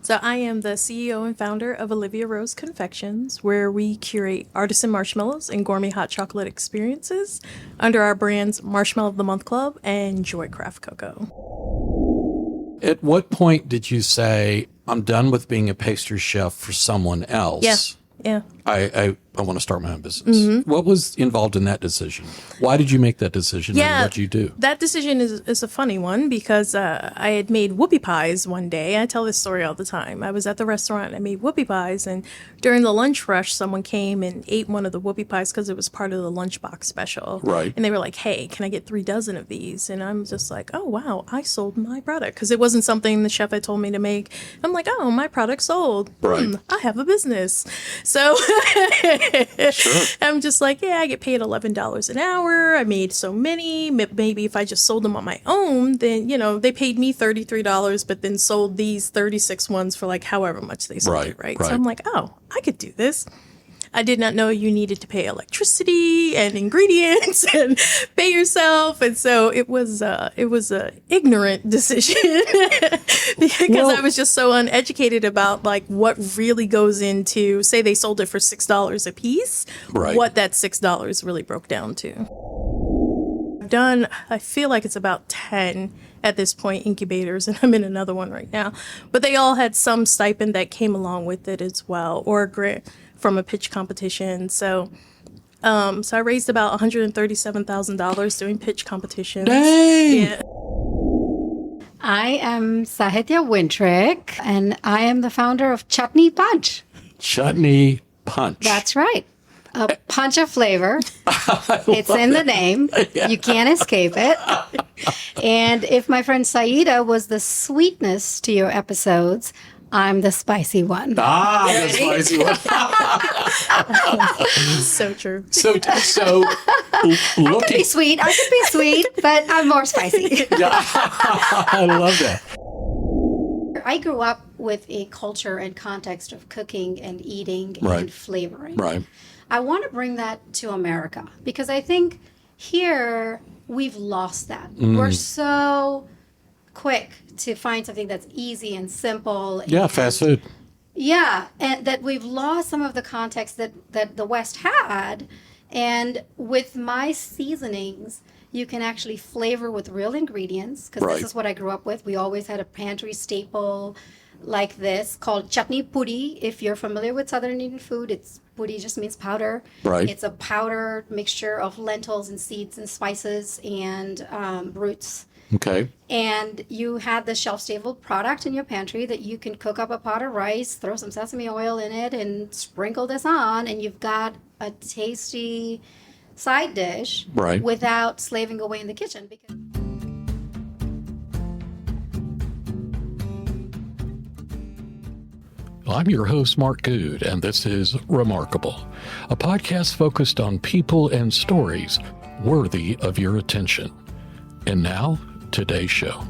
So I am the CEO and founder of Olivia Rose Confections, where we curate artisan marshmallows and gourmet hot chocolate experiences under our brands Marshmallow of the Month Club and Joycraft Cocoa. At what point did you say, I'm done with being a pastry chef for someone else? Yeah. I want to start my own business. What was involved in that decision? Why did you make that decision and what did you do? That decision is a funny one because I had made whoopie pies one day. I tell this story all the time. I was at the restaurant and I made whoopie pies, and during the lunch rush, someone came and ate one of the whoopie pies because it was part of the lunchbox special. Right. And they were like, hey, can I get 3 dozen of these? And I'm just like, oh, wow, I sold my product because it wasn't something the chef had told me to make. I'm like, oh, my product sold. Right. I have a business. So Sure. I'm just like, yeah, I get paid $11 an hour. I made so many. Maybe if I just sold them on my own, then, they paid me $33, but then sold these 36 ones for like however much they sold it, right? So I'm like, oh, I could do this. I did not know you needed to pay electricity and ingredients and pay yourself, and so it was a ignorant decision because I was just so uneducated about like what really goes into. Say they sold it for $6 a piece, what that $6 really broke down to. I've done, I feel like it's about 10 at this point, incubators, and I'm in another one right now, but they all had some stipend that came along with it as well, or a grant from a pitch competition. So I raised about $137,000 doing pitch competitions. Dang! Yeah. I am Sahithya Wintrich, and I am the founder of Chutni Punch. Chutni Punch. That's right. A punch of flavor. It's in the name. Yeah. You can't escape it. And if my friend Saidah was the sweetness to your episodes, I'm the spicy one. The spicy one. So true. I could be sweet. But I'm more spicy. I love that. I grew up with a culture and context of cooking and eating and flavoring. Right. I want to bring that to America because I think here we've lost that. We're so quick to find something that's easy and simple. Yeah, fast food. Yeah, and that we've lost some of the context that the West had. And with my seasonings, you can actually flavor with real ingredients because this is what I grew up with. We always had a pantry staple like this called chutney puri. If you're familiar with Southern Indian food, puri just means powder. Right. It's a powder mixture of lentils and seeds and spices and roots. Okay. And you had the shelf-stable product in your pantry that you can cook up a pot of rice, throw some sesame oil in it, and sprinkle this on, and you've got a tasty side dish without slaving away in the kitchen. I'm your host, Mark Good, and this is Remarkable, a podcast focused on people and stories worthy of your attention. And now, today's show.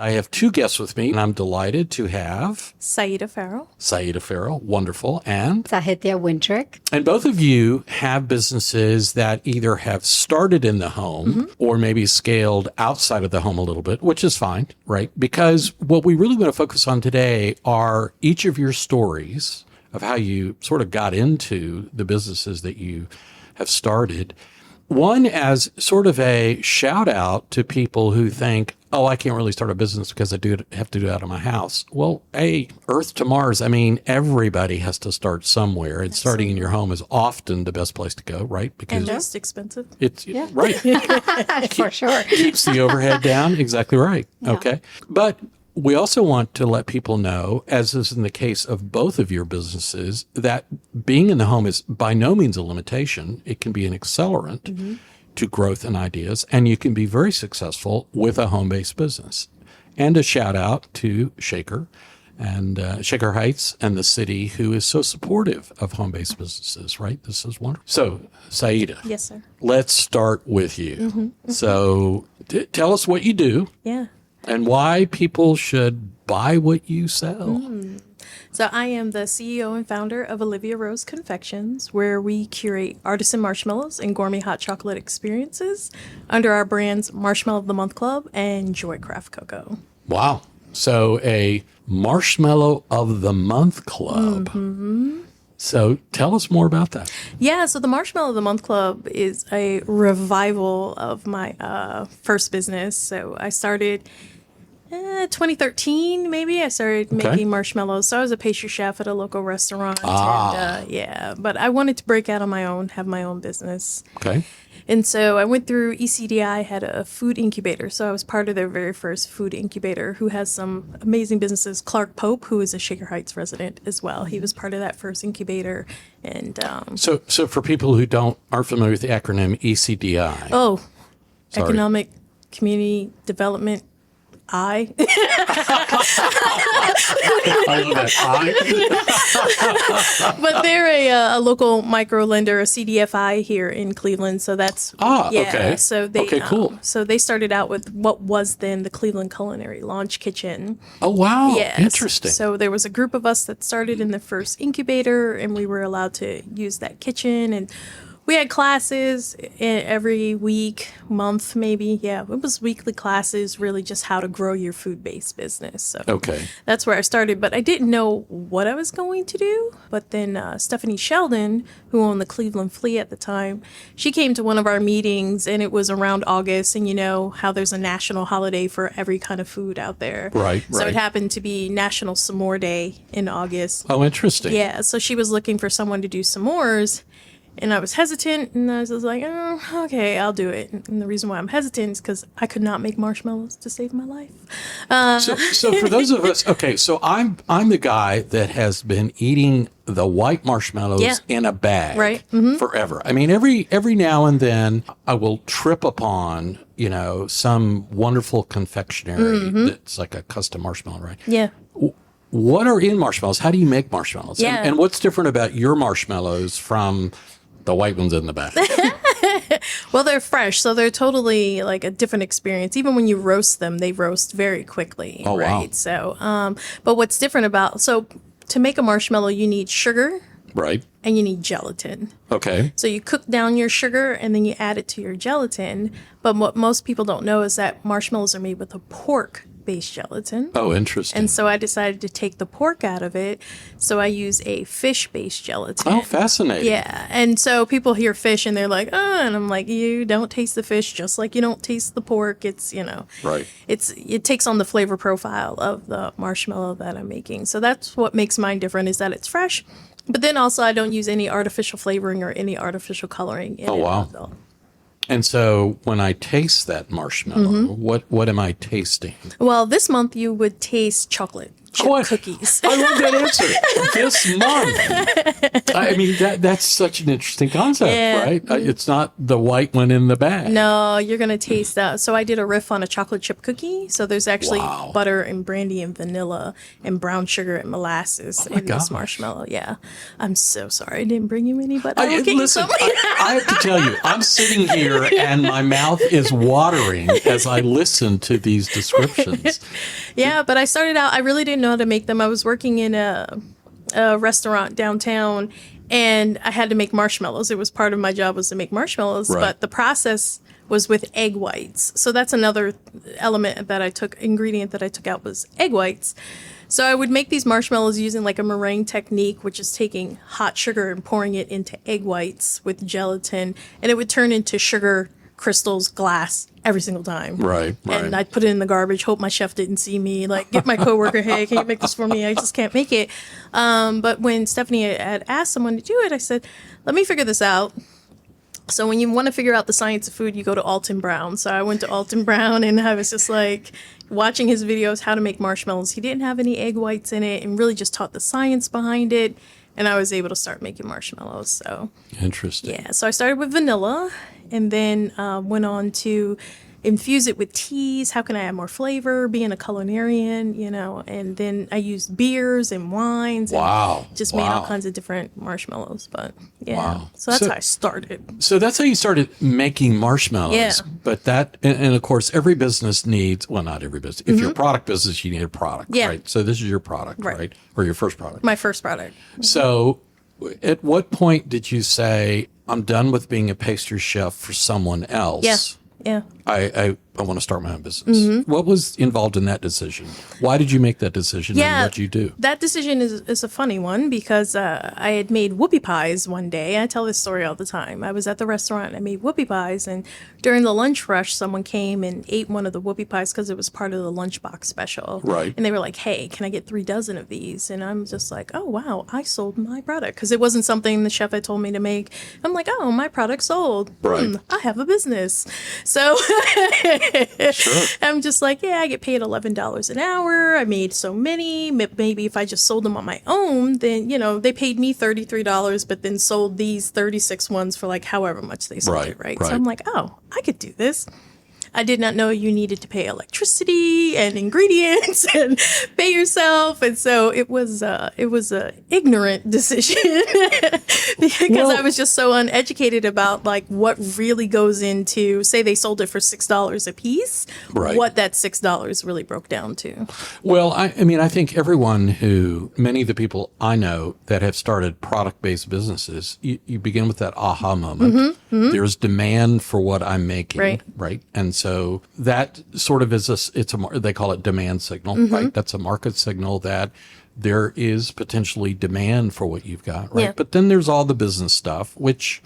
I have 2 guests with me, and I'm delighted to have Saidah Farrell. Saidah Farrell, wonderful, and Sahithya Wintrich. And both of you have businesses that either have started in the home or maybe scaled outside of the home a little bit, which is fine, right? Because what we really want to focus on today are each of your stories of how you sort of got into the businesses that you have started. One as sort of a shout out to people who think, oh, I can't really start a business because I have to do it out of my house. Well, Earth to Mars, I mean, everybody has to start somewhere. And starting in your home is often the best place to go, right? Because and just expensive. It's right. For sure. Keeps the overhead down. Exactly right. Yeah. Okay. But we also want to let people know, as is in the case of both of your businesses, that being in the home is by no means a limitation. It can be an accelerant to growth and ideas, and you can be very successful with a home-based business. And a shout out to Shaker and Shaker Heights and the city, who is so supportive of home-based businesses, right? This is wonderful. So, Saidah. Yes, sir. Let's start with you. So tell us what you do. Yeah. And why people should buy what you sell. So I am the CEO and founder of Olivia Rose Confections, where we curate artisan marshmallows and gourmet hot chocolate experiences under our brands Marshmallow of the Month Club and Joycraft Cocoa. Wow. So a Marshmallow of the Month Club. Mm-hmm. So tell us more about that. Yeah, so the Marshmallow of the Month Club is a revival of my first business. So I started 2013, maybe. I started making marshmallows. So I was a pastry chef at a local restaurant. And, but I wanted to break out on my own, have my own business. Okay. And so I went through ECDI, had a food incubator. So I was part of their very first food incubator, who has some amazing businesses. Clark Pope, who is a Shaker Heights resident as well. He was part of that first incubator. And so for people who aren't familiar with the acronym ECDI. Economic Community Development. I love that. But they're a local micro lender, a CDFI here in Cleveland. So that's okay. So they cool. So they started out with what was then the Cleveland Culinary Launch Kitchen. Oh wow! Yes. Interesting. So there was a group of us that started in the first incubator, and we were allowed to use that kitchen and. We had classes every week, month, maybe. Yeah, it was weekly classes, really just how to grow your food-based business. So that's where I started. But I didn't know what I was going to do. But then Stephanie Sheldon, who owned the Cleveland Flea at the time, she came to one of our meetings, and it was around August. And you know how there's a national holiday for every kind of food out there. Right. So it happened to be National S'more Day in August. Oh, interesting. Yeah, so she was looking for someone to do s'mores. And I was hesitant, and I was like, oh, okay, I'll do it. And the reason why I'm hesitant is because I could not make marshmallows to save my life. So for those of us, so I'm the guy that has been eating the white marshmallows in a bag forever. I mean, every now and then I will trip upon, some wonderful confectionery that's like a custom marshmallow, right? Yeah. What are in marshmallows? How do you make marshmallows? Yeah. And what's different about your marshmallows from the white ones in the bag? Well, they're fresh, so they're totally like a different experience. Even when you roast them, they roast very quickly. Oh, right? wow. So, but what's different to make a marshmallow, you need sugar. Right. And you need gelatin. Okay. So you cook down your sugar and then you add it to your gelatin. But what most people don't know is that marshmallows are made with a pork-based gelatin. Oh, interesting. And so I decided to take the pork out of it. So I use a fish-based gelatin. Oh, fascinating. Yeah. And so people hear fish and they're like, oh, and I'm like, you don't taste the fish just like you don't taste the pork. It's, Right. It takes on the flavor profile of the marshmallow that I'm making. So that's what makes mine different, is that it's fresh. But then also I don't use any artificial flavoring or any artificial coloring in it. Oh, wow. And so when I taste that marshmallow, what am I tasting? Well, this month you would taste chocolate chip cookies. I love that answer. This month. I mean, that's such an interesting concept, right? It's not the white one in the bag. No, you're going to taste that. So I did a riff on a chocolate chip cookie. So there's actually butter and brandy and vanilla and brown sugar and molasses in this marshmallow. Yeah. I'm so sorry I didn't bring you any, but I will get you some. I have to tell you, I'm sitting here and my mouth is watering as I listen to these descriptions. Yeah, but I started out, I really didn't know how to make them. I was working in a restaurant downtown, and I had to make marshmallows. It was part of my job was to make marshmallows, but the process was with egg whites. So that's another ingredient that I took out was egg whites. So I would make these marshmallows using like a meringue technique, which is taking hot sugar and pouring it into egg whites with gelatin, and it would turn into sugar crystals, glass every single time. Right. And I'd put it in the garbage, hope my chef didn't see me, like get my coworker, hey, can you make this for me? I just can't make it. But when Stephanie had asked someone to do it, I said, let me figure this out. So when you want to figure out the science of food, you go to Alton Brown. So I went to Alton Brown and I was just like watching his videos, how to make marshmallows. He didn't have any egg whites in it and really just taught the science behind it. And I was able to start making marshmallows. So interesting. Yeah. So I started with vanilla and then went on to infuse it with teas. How can I add more flavor? Being a culinarian, and then I used beers and wines. Wow. And just made all kinds of different marshmallows. But yeah. Wow. So that's how I started. So that's how you started making marshmallows. Yeah. But and of course, every business needs, well, not every business. If you're a product business, you need a product, Yeah. right? So this is your product, right? Or your first product. My first product. So at what point did you say, I'm done with being a pastry chef for someone else? Yeah. Yeah. I want to start my own business. What was involved in that decision? Why did you make that decision and what did you do? That decision is a funny one because I had made whoopie pies one day. I tell this story all the time. I was at the restaurant. I made whoopie pies, and during the lunch rush, someone came and ate one of the whoopie pies because it was part of the lunchbox special. Right. And they were like, "Hey, can I get 3 dozen of these?" And I'm just like, "Oh wow, I sold my product," because it wasn't something the chef had told me to make. I'm like, "Oh, my product sold. Right. I have a business." So Sure. I'm just like, yeah, I get paid $11 an hour. I made so many. Maybe if I just sold them on my own, then, they paid me $33, but then sold these 36 ones for like however much they sold it, right? So I'm like, oh, I could do this. I did not know you needed to pay electricity and ingredients and pay yourself, and so it was a ignorant decision because I was just so uneducated about like what really goes into. Say they sold it for $6 a piece, what that $6 really broke down to. Well, I mean, I think many of the people I know that have started product-based businesses, you begin with that aha moment. There's demand for what I'm making, right? And so that sort of they call it demand signal, right? That's a market signal that there is potentially demand for what you've got, right? Yeah. But then there's all the business stuff, which,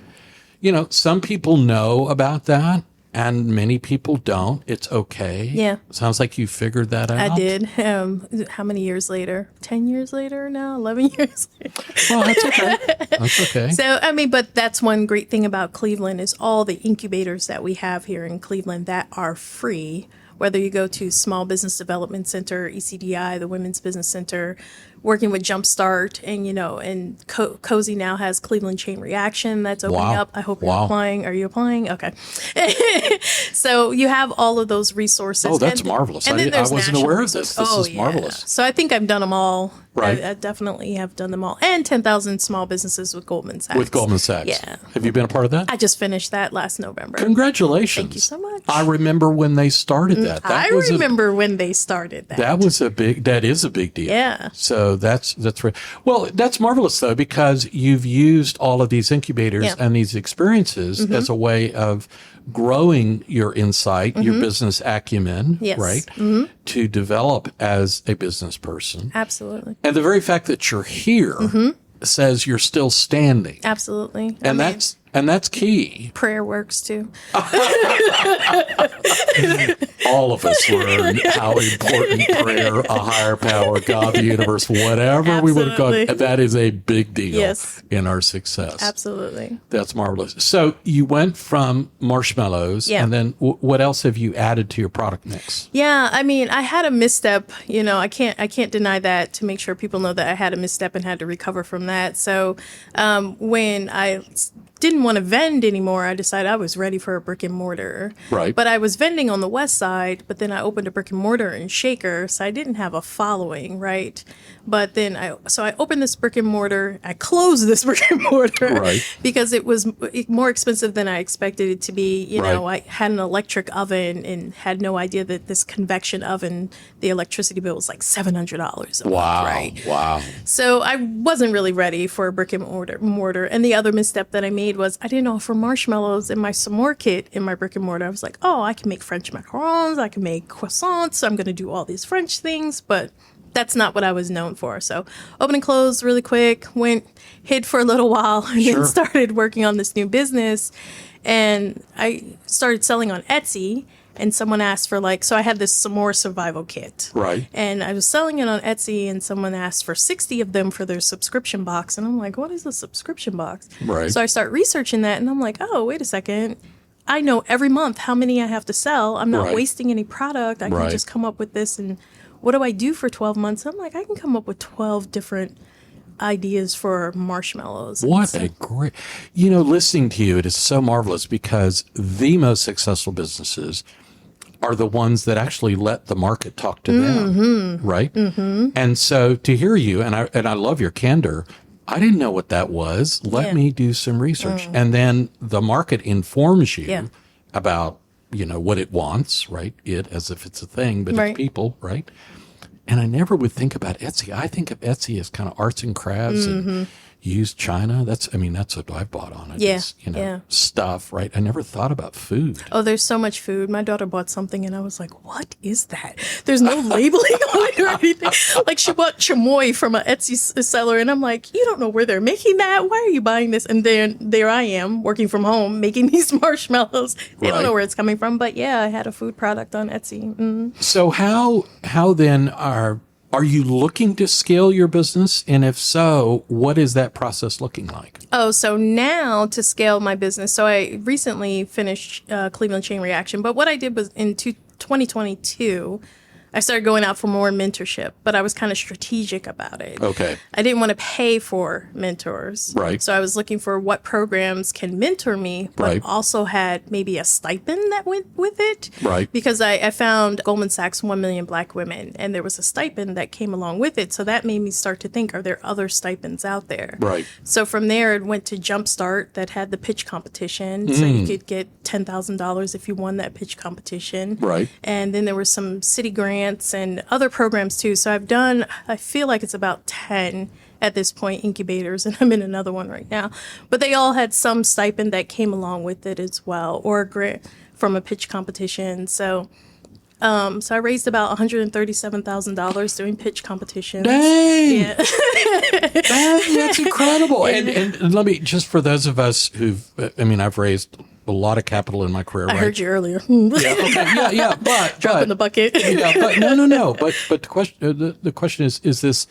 some people know about that and many people don't. It's okay. Yeah. Sounds like you figured that out. I did. How many years later? 10 years later now? 11 years later? Well, that's okay. That's okay. So, but that's one great thing about Cleveland is all the incubators that we have here in Cleveland that are free. Whether you go to Small Business Development Center, ECDI, the Women's Business Center, working with Jumpstart, and Cozy now has Cleveland Chain Reaction that's opening up. I hope you're applying. Are you applying? Okay. So you have all of those resources. Oh, that's marvelous. I wasn't aware of this. This is marvelous. So I think I've done them all. Right. I definitely have done them all. And 10,000 Small Businesses with Goldman Sachs. With Goldman Sachs. Yeah. Have you been a part of that? I just finished that last November. Congratulations. Thank you so much. I remember when they started that. I remember when they started that. That is a big deal. Yeah. So that's right. Well, that's marvelous though, because you've used all of these incubators and these experiences as a way of growing your insight, your business acumen, right? To develop as a business person. Absolutely. And the very fact that you're here says you're still standing. Absolutely. And that's key. Prayer works too. All of us learn how important prayer, a higher power, God, the universe, whatever we would have called, that is a big deal in our success. Absolutely. That's marvelous. So you went from marshmallows, and then what else have you added to your product mix? Yeah, I had a misstep. I can't deny that, to make sure people know that I had a misstep and had to recover from that. So when I didn't want to vend anymore, I decided I was ready for a brick and mortar. Right. But I was vending on the west side, but then I opened a brick and mortar in Shaker, so I didn't have a following, right? But then I opened this brick and mortar. I closed this brick and mortar because it was more expensive than I expected it to be. I had an electric oven and had no idea that this convection oven, the electricity bill was like $700 a month, right? Wow. So I wasn't really ready for a brick and mortar. And the other misstep that I made was I didn't offer marshmallows in my s'more kit in my brick and mortar. I was like, oh, I can make French macarons, I can make croissants, I'm going to do all these French things, but that's not what I was known for. So open and close really quick, hid for a little while, and then started working on this new business. And I started selling on Etsy. And someone asked for so I had this s'more survival kit. Right. And I was selling it on Etsy, and someone asked for 60 of them for their subscription box. And I'm like, what is a subscription box? Right. So I start researching that, and I'm like, oh, wait a second. I know every month how many I have to sell. I'm not wasting any product. I can just come up with this. And what do I do for 12 months? I'm like, I can come up with 12 different ideas for marshmallows. What a great, listening to you, it is so marvelous, because the most successful businesses are the ones that actually let the market talk to them, right? And so to hear you, and I love your candor, I didn't know what that was. Let me do some research. And then the market informs you about what it wants, right? It as if it's a thing, but Right. it's people, right? And I never would think about Etsy. I think of Etsy as kind of arts and crafts and used china. That's what I've bought on it. Yeah, is, yeah. stuff, right? I never thought about food. Oh, there's so much food. My daughter bought something and I was like, what is that? There's no labeling on it or anything. Like she bought chamoy from an Etsy seller and I'm like, you don't know where they're making that? Why are you buying this? And then there I am working from home making these marshmallows. They don't Right. know where it's coming from. But yeah, I had a food product on Etsy. So how then are you looking to scale your business? And if so, what is that process looking like? Oh, so now to scale my business. So I recently finished Cleveland Chain Reaction, but what I did was in 2022, I started going out for more mentorship, but I was kind of strategic about it. Okay. I didn't want to pay for mentors. Right. So I was looking for what programs can mentor me, but Right. also had maybe a stipend that went with it. Right. Because I found Goldman Sachs 1 Million Black Women, and there was a stipend that came along with it. So that made me start to think, are there other stipends out there? Right. So from there, it went to Jumpstart that had the pitch competition. So you could get $10,000 if you won that pitch competition. Right. And then there were some city grants and other programs too. So I've done, I feel like it's about 10 at this point, incubators, and I'm in another one right now. But they all had some stipend that came along with it as well, or a grant from a pitch competition. So I raised about $137,000 doing pitch competitions. Dang! Yeah. That's incredible. And let me, just for those of us I've raised a lot of capital in my career. I right? heard you earlier. Yeah. Drop in the bucket. Yeah, but no. But the question is this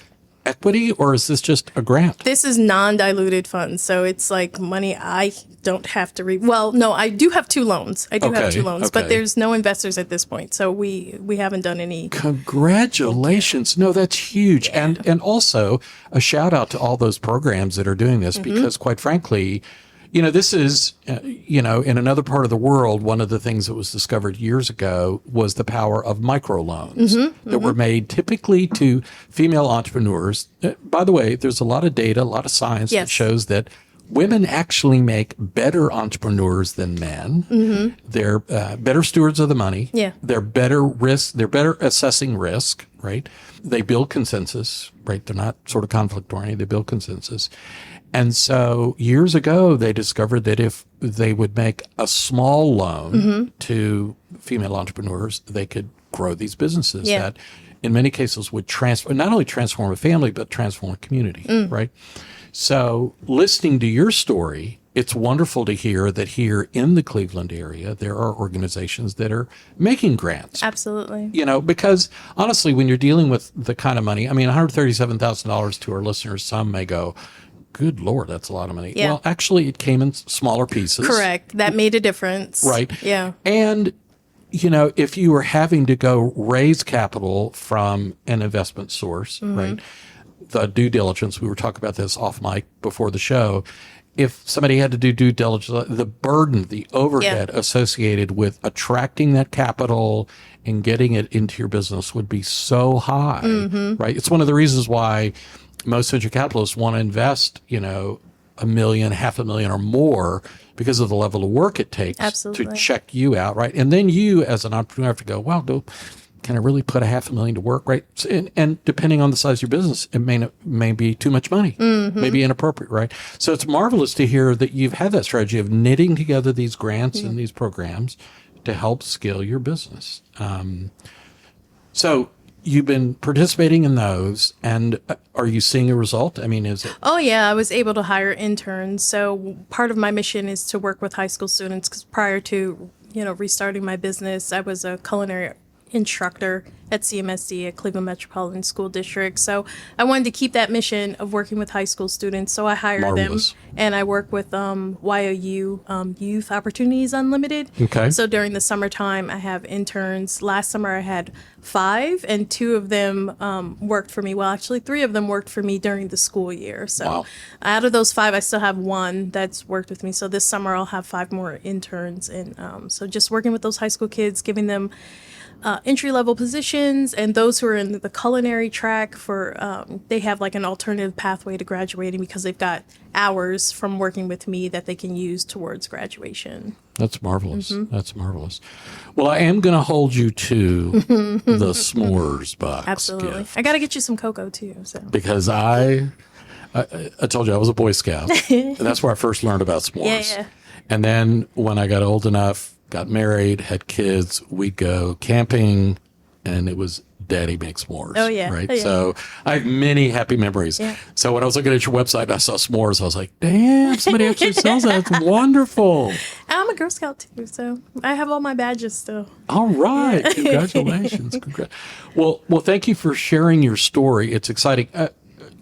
equity or is this just a grant? This is non-diluted funds, so it's like money I don't have to well, no, I do have two loans. Have two loans, but there's no investors at this point, so we haven't done any. Congratulations. No, that's huge. And also a shout out to all those programs that are doing this because quite frankly, this is, in another part of the world, one of the things that was discovered years ago was the power of microloans that were made typically to female entrepreneurs. By the way, there's a lot of data, a lot of science that shows that women actually make better entrepreneurs than men. They're better stewards of the money. Yeah. They're better assessing risk, right? They build consensus, right? They're not sort of conflict oriented. They build consensus. And so years ago, they discovered that if they would make a small loan to female entrepreneurs, they could grow these businesses that in many cases would not only transform a family, but transform a community, right? So listening to your story, it's wonderful to hear that here in the Cleveland area, there are organizations that are making grants. Absolutely. Because honestly, when you're dealing with the kind of money, $137,000 to our listeners, some may go, good Lord, that's a lot of money. Yeah. Well, actually, it came in smaller pieces. Correct. That made a difference. Right. Yeah. And, if you were having to go raise capital from an investment source, right, the due diligence, we were talking about this off mic before the show. If somebody had to do due diligence, the burden, the overhead associated with attracting that capital and getting it into your business would be so high, right? It's one of the reasons why most venture capitalists want to invest, $1 million, $500,000 or more because of the level of work it takes to check you out, right? And then you as an entrepreneur have to go, well, can I really put $500,000 to work, right? And depending on the size of your business, it may be too much money, maybe inappropriate, right? So it's marvelous to hear that you've had that strategy of knitting together these grants and these programs to help scale your business. So you've been participating in those, and are you seeing a result? Is it? Oh, yeah. I was able to hire interns. So part of my mission is to work with high school students because prior to, restarting my business, I was a culinary instructor at CMSD at Cleveland Metropolitan School District. So I wanted to keep that mission of working with high school students. So I hired them, and I work with YOU, Youth Opportunities Unlimited. Okay. So during the summertime, I have interns. Last summer, I had 5, and 2 of them worked for me. Well, actually, 3 of them worked for me during the school year. So out of those 5, I still have 1 that's worked with me. So this summer, I'll have 5 more interns. And so just working with those high school kids, giving them entry-level positions, and those who are in the culinary track they have like an alternative pathway to graduating because they've got hours from working with me that they can use towards graduation. That's marvelous. That's marvelous. Well, I am going to hold you to the s'mores box. Absolutely. gift. I got to get you some cocoa too. So Because I told you I was a Boy Scout, and that's where I first learned about s'mores. Yeah. And then when I got old enough, got married, had kids, we'd go camping, and it was Daddy makes s'mores. Oh, yeah. Right. Oh, yeah. So I have many happy memories. Yeah. So when I was looking at your website and I saw s'mores, I was like, damn, somebody actually sells that. It's wonderful. I'm a Girl Scout too, so I have all my badges still. All right. Congratulations. Well, thank you for sharing your story. It's exciting.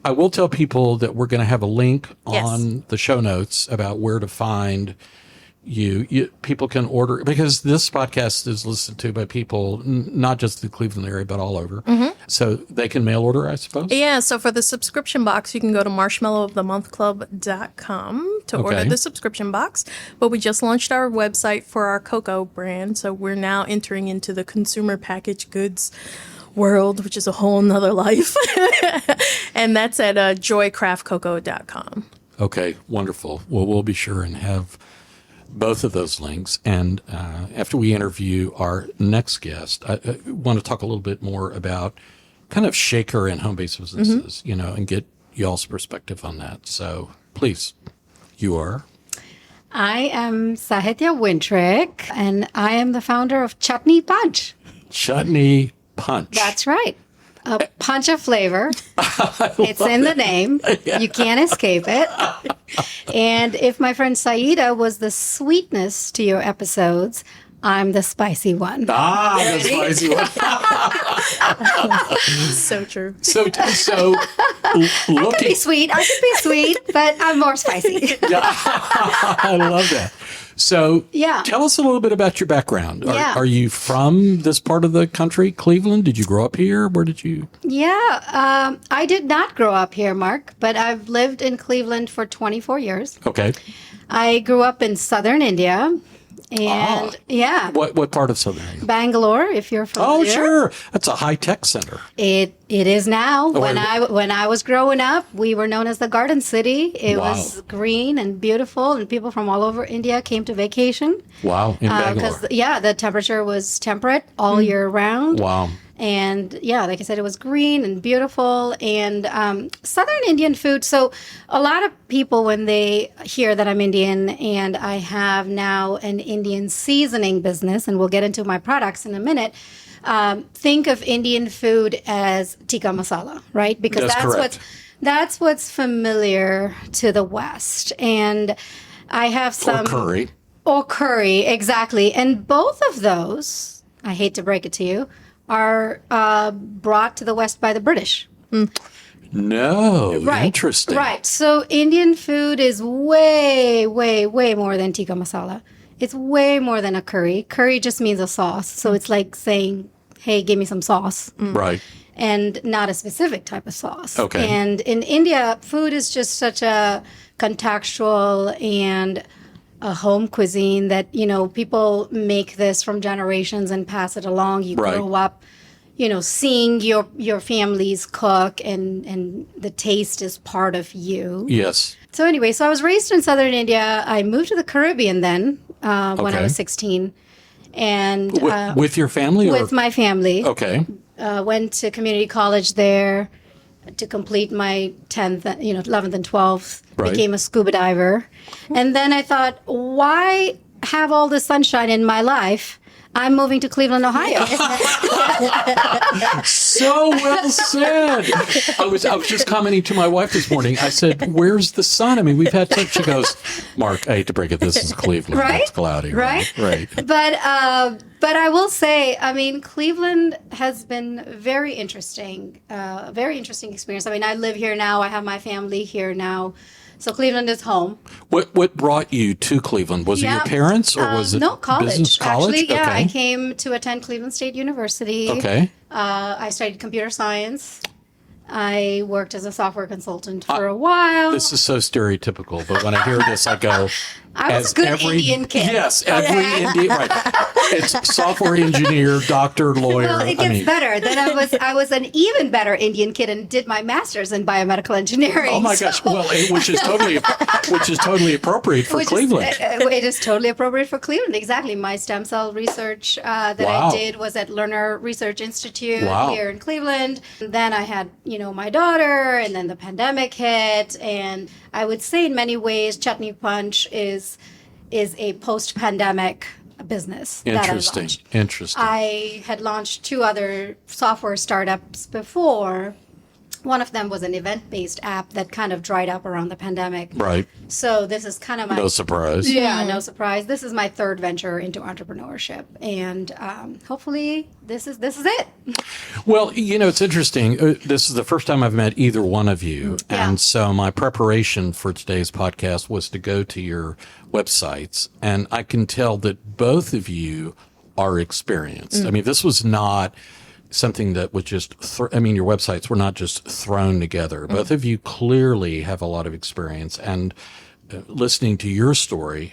I will tell people that we're going to have a link on the show notes about where to find you. People can order, because this podcast is listened to by people, not just the Cleveland area, but all over. So they can mail order, I suppose? Yeah, so for the subscription box, you can go to marshmallowofthemonthclub.com to order the subscription box. But we just launched our website for our cocoa brand, so we're now entering into the consumer packaged goods world, which is a whole nother life. And that's at joycraftcocoa.com. Okay, wonderful. Well, we'll be sure and have both of those links. And after we interview our next guest, I want to talk a little bit more about kind of shaker and home-based businesses, and get y'all's perspective on that. So please, you are. I am Sahithya Wintrich, and I am the founder of Chutni Punch. Chutni Punch. That's right. A punch of flavor. It's in the name. Yeah. You can't escape it. And if my friend Saidah was the sweetness to your episodes, I'm the spicy one. The spicy one. So true. I could be sweet, but I'm more spicy. I love that. So tell us a little bit about your background. Are you from this part of the country, Cleveland? Did you grow up here? Where did you? Yeah, I did not grow up here, Mark, but I've lived in Cleveland for 24 years. Okay. I grew up in southern India. And what part of southern India? Bangalore, if you're familiar. Oh, sure. That's a high-tech center. It is now. When I was growing up, we were known as the Garden City. It was green and beautiful, and people from all over India came to vacation. Wow, in Bangalore. Because the temperature was temperate all year round. Wow. And like I said, it was green and beautiful, and Southern Indian food. So a lot of people, when they hear that I'm Indian and I have now an Indian seasoning business, and we'll get into my products in a minute, think of Indian food as tikka masala, right? Because that's what's familiar to the West. And I have some... Or curry, exactly. And both of those, I hate to break it to you, are brought to the West by the British. No, interesting. Right. So Indian food is way, way, way more than tikka masala. It's way more than a curry. Curry just means a sauce. So it's like saying, hey, give me some sauce. Right. And not a specific type of sauce. Okay. And in India, food is just such a contextual and a home cuisine that, people make this from generations and pass it along. You grow up, seeing your families cook, and the taste is part of you. Yes. So anyway, I was raised in southern India. I moved to the Caribbean then when I was 16. And with your family? With my family. Okay. Went to community college there to complete my 10th, 11th and 12th, became a scuba diver. And then I thought, why have all this sunshine in my life? I'm moving to Cleveland, Ohio. So well said. I was just commenting to my wife this morning. I said, where's the sun? I mean, we've had such, she goes, Mark, I hate to break it. This is Cleveland. Right? It's cloudy. Right. But I will say, Cleveland has been very interesting experience. I live here now. I have my family here now. So Cleveland is home. What brought you to Cleveland? Was it your parents, or was it college? Business college? Actually, I came to attend Cleveland State University. Okay. I studied computer science. I worked as a software consultant for a while. This is so stereotypical, but when I hear this, I go, I was a good Indian kid. Yes, every Indian. Right. It's software engineer, doctor, lawyer. Well, it gets better. Then I was an even better Indian kid and did my master's in biomedical engineering. Oh my gosh! Well, which is totally appropriate for Cleveland. It is totally appropriate for Cleveland. Exactly. My stem cell research that I did was at Lerner Research Institute here in Cleveland. Then I had my daughter, and then the pandemic hit, and I would say in many ways, Chutni Punch is a post-pandemic business that I launched. Interesting. I had launched 2 other software startups before. One of them was an event-based app that kind of dried up around the pandemic. Right. So this is kind of my... No surprise. Yeah, no surprise. This is my 3rd venture into entrepreneurship. And hopefully this is it. Well, it's interesting. This is the first time I've met either one of you. Yeah. And so my preparation for today's podcast was to go to your websites. And I can tell that both of you are experienced. I mean, this was not something that was just, your websites were not just thrown together. Both of you clearly have a lot of experience. And listening to your story,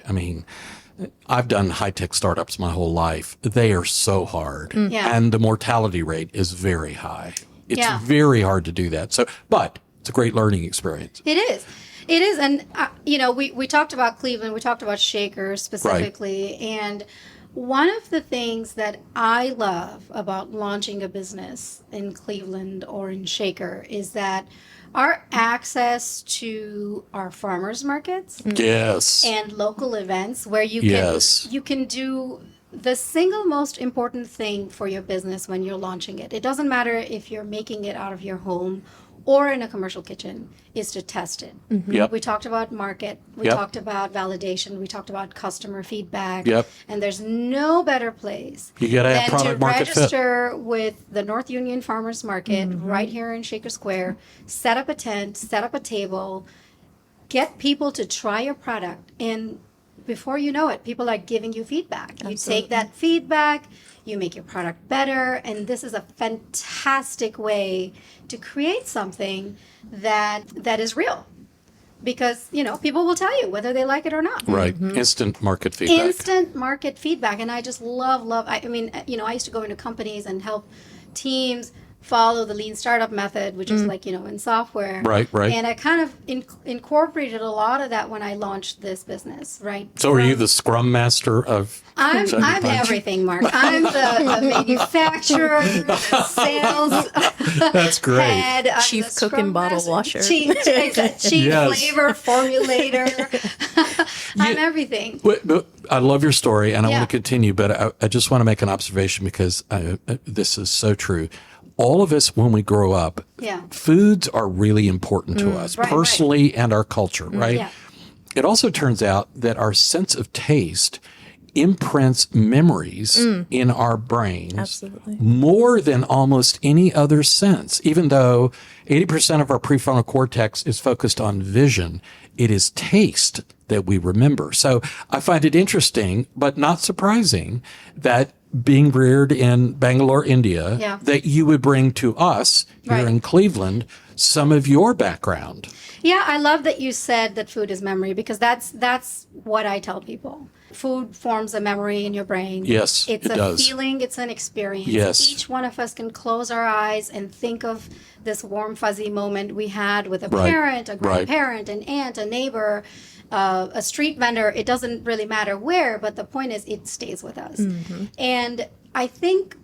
I've done high-tech startups my whole life. They are so hard. Yeah. And the mortality rate is very high. It's Yeah. very hard to do that. But it's a great learning experience. It is. It is. And, we talked about Cleveland. We talked about Shaker specifically. Right. And one of the things that I love about launching a business in Cleveland or in Shaker is that our access to our farmers markets Yes. and local events where you can do the single most important thing for your business when you're launching it. It doesn't matter if you're making it out of your home or in a commercial kitchen, is to test it. Mm-hmm. Yep. We talked about market. We talked about validation. We talked about customer feedback. Yep. And there's no better place You got to have than product to market fit. register with the North Union Farmers Market right here in Shaker Square, set up a tent, set up a table, get people to try your product. And before you know it, people are giving you feedback. Absolutely. You take that feedback, you make your product better, and this is a fantastic way to create something that is real. Because, people will tell you whether they like it or not. Right. Instant market feedback. Instant market feedback. And I just love, I used to go into companies and help teams follow the lean startup method, which is in software. Right. And I kind of incorporated a lot of that when I launched this business, right? So are you the scrum master of I'm Punch? everything, Mark. I'm the manufacturer, sales That's great. head, I'm Chief the cook scrum and bottle master, washer. chief Yes. flavor formulator. I'm everything. But I love your story, and I Yeah. want to continue, but I just want to make an observation because this is so true. All of us, when we grow up, Yeah. foods are really important to us, right. personally and our culture, right? Yeah. It also turns out that our sense of taste imprints memories in our brains Absolutely. more than almost any other sense. Even though 80% of our prefrontal cortex is focused on vision, it is taste that we remember. So I find it interesting, but not surprising, that being reared in Bangalore, India, Yeah. that you would bring to us here Right. in Cleveland some of your background. Yeah, I love that you said that food is memory, because that's what I tell people. Food forms a memory in your brain. Yes, it's it a does. feeling, it's an experience. Yes. Each one of us can close our eyes and think of this warm, fuzzy moment we had with a Right. parent, a Right. grandparent, an aunt, a neighbor, a street vendor. It doesn't really matter where, but the point is it stays with us. And I think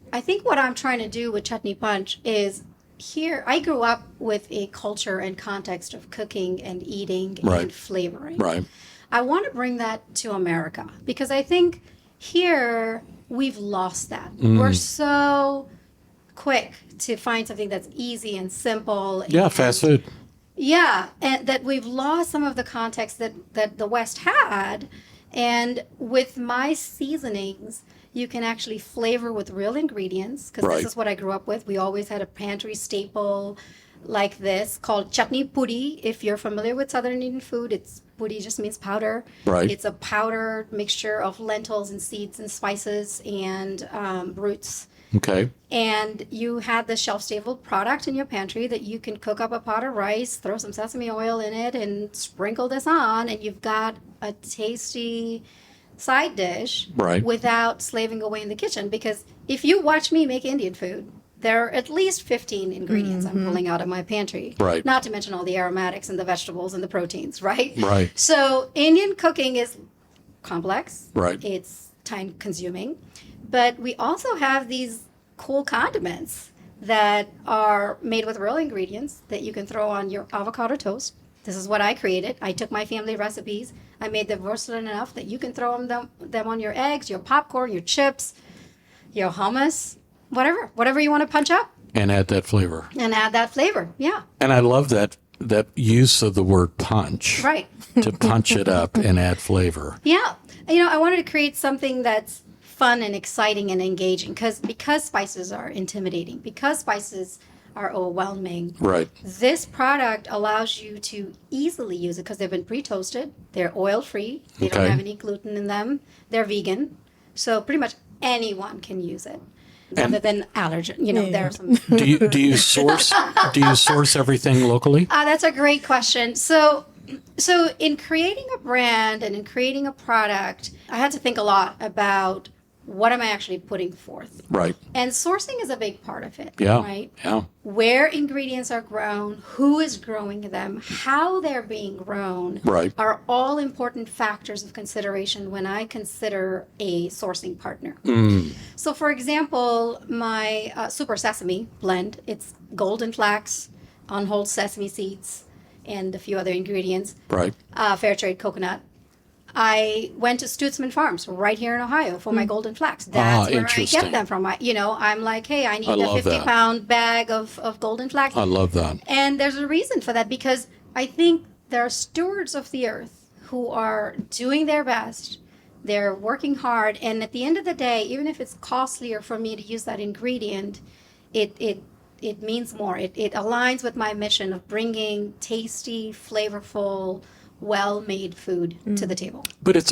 what I'm trying to do with Chutni Punch is, here I grew up with a culture and context of cooking and eating Right. and flavoring. Right. I want to bring that to America, because I think here we've lost that. We're so quick to find something that's easy and simple. Yeah, and- fast food. Yeah, and that we've lost some of the context that the West had. And with my seasonings, you can actually flavor with real ingredients, because Right. this is what I grew up with. We always had a pantry staple like this called chutney pudi. If you're familiar with Southern Indian food, pudi just means powder. Right. It's a powder mixture of lentils and seeds and spices and roots. Okay. And you had the shelf-stable product in your pantry that you can cook up a pot of rice, throw some sesame oil in it, and sprinkle this on, and you've got a tasty, side dish Right. without slaving away in the kitchen. Because if you watch me make Indian food, there are at least 15 ingredients I'm pulling out of my pantry. Right. Not to mention all the aromatics and the vegetables and the proteins, right? Right. So Indian cooking is complex. Right. It's time consuming. But we also have these cool condiments that are made with real ingredients that you can throw on your avocado toast. This is what I created. I took my family recipes. I made them versatile enough that you can throw them on your eggs, your popcorn, your chips, your hummus, whatever you want to punch up And add that flavor. and add that flavor. Yeah, And I love that use of the word punch. right. To punch it up and add flavor. Yeah. I wanted to create something that's fun and exciting and engaging because spices are intimidating, because spices are overwhelming. Right. This product allows you to easily use it because they've been pre-toasted. They're oil-free. They don't Okay. have any gluten in them. They're vegan. So pretty much anyone can use it. Other than allergen. There are some. Do you source everything locally? That's a great question. So in creating a brand and in creating a product, I had to think a lot about what am I actually putting forth. Right. And sourcing is a big part of it. Yeah. Right? Yeah. Where ingredients are grown, who is growing them, how they're being grown, Right. are all important factors of consideration when I consider a sourcing partner. So, for example, my Super Sesame blend, it's golden flax, unhulled sesame seeds, and a few other ingredients, Right. fair trade coconut. I went to Stutzman Farms right here in Ohio for my golden flax. That's where I interesting. get them from. I'm like, hey, I need I a love that. 50-pound bag of golden flax. I love that. And there's a reason for that because I think there are stewards of the earth who are doing their best. They're working hard. And at the end of the day, even if it's costlier for me to use that ingredient, it means more. It aligns with my mission of bringing tasty, flavorful, well-made food to the table. But it's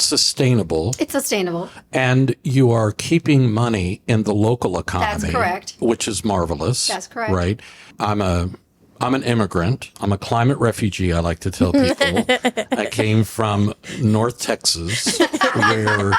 sustainable. It's sustainable. And you are keeping money in the local economy. That's correct. Which is marvelous. That's correct. Right. I'm an immigrant. I'm a climate refugee, I like to tell people. I came from North Texas, where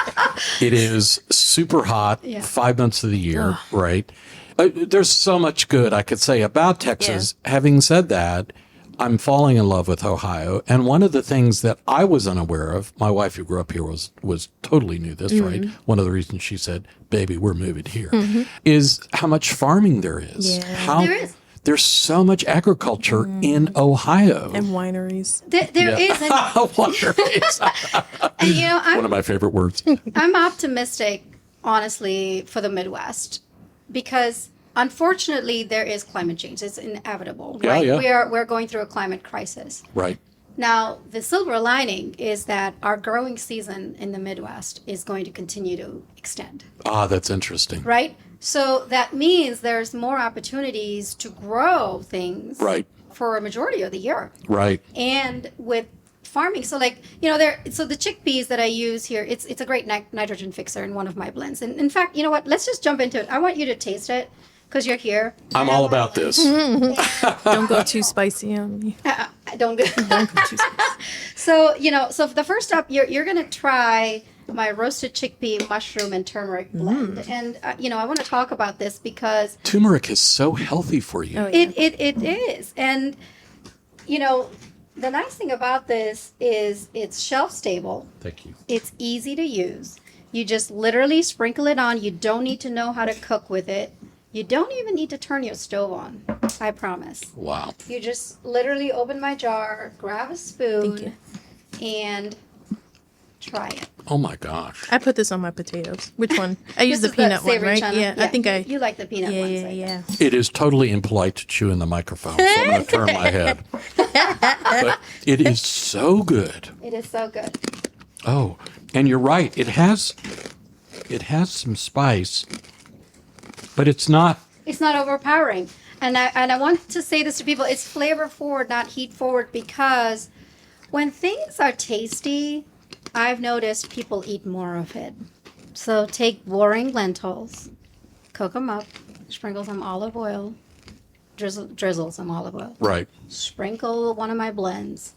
it is super hot 5 months of the year, right? There's so much good I could say about Texas. Yeah. Having said that, I'm falling in love with Ohio. And one of the things that I was unaware of, my wife who grew up here was totally knew this, right? One of the reasons she said, baby, we're moving here, is how much farming there is. Yeah. There is. There's so much agriculture in Ohio. And wineries. There is. And, Wineries. One of my favorite words. I'm optimistic, honestly, for the Midwest because unfortunately there is climate change. It's inevitable, Yeah, right? yeah. We're going through a climate crisis. Right. Now, the silver lining is that our growing season in the Midwest is going to continue to extend, That's interesting. right? So that means there's more opportunities to grow things Right. for a majority of the year. Right. And with farming, so the chickpeas that I use here, it's a great nitrogen fixer in one of my blends. And in fact, you know what? Let's just jump into it. I want you to taste it because you're here. I'm all about this. Don't go too spicy on me. Don't go Too spicy. So the first up, you're going to try my roasted chickpea, mushroom, and turmeric blend. And, I want to talk about this because Turmeric is so healthy for you. Oh, yeah. it is. And, the nice thing about this is it's shelf stable. Thank you. It's easy to use. You just literally sprinkle it on. You don't need to know how to cook with it. You don't even need to turn your stove on. I promise. Wow. You just literally open my jar, grab a spoon, and try it. Oh my gosh. I put this on my potatoes. Which one? I use the This is peanut one, savory right? chana. Yeah, I think you like the peanut Yeah, ones. yeah, I yeah. It is totally impolite to chew in the microphone, so I'm going to turn my head. But it is so good. It is so good. Oh, and you're right. It has some spice, but it's not. It's not overpowering. And I want to say this to people. It's flavor forward, not heat forward, because when things are tasty, I've noticed people eat more of it. So take boring lentils, cook them up, sprinkle some olive oil, drizzle some olive oil, Right. sprinkle one of my blends,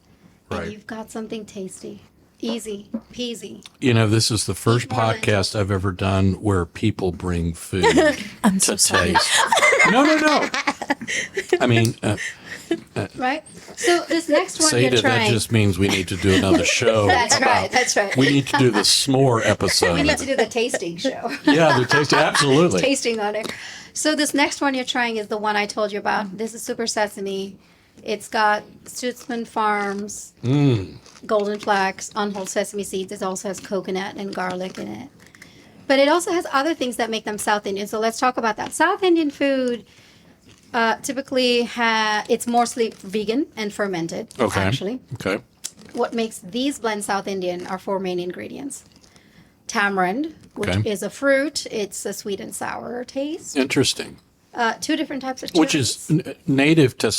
Right. and you've got something tasty. Easy peasy. You know, this is the first more than- podcast I've ever done where people bring food I'm to so sorry. taste. No. I mean, Right? So this next one Saidah, you're that trying. just means we need to do another show. That's about- right. That's right. We need to do the s'more We episode. need to do the tasting show. Yeah, the taste. Absolutely. Tasting on it. So this next one you're trying is the one I told you about. This is Super Sesame. It's got Stutzman Farms, golden flax, unhulled sesame seeds. It also has coconut and garlic in it. But it also has other things that make them South Indian. So let's talk about that. South Indian food typically it's mostly vegan and fermented, Okay. actually. Okay. What makes these blends South Indian are four main ingredients. Tamarind, which Okay. is a fruit. It's a sweet and sour taste. Interesting. Two different types of Which chilies. is native to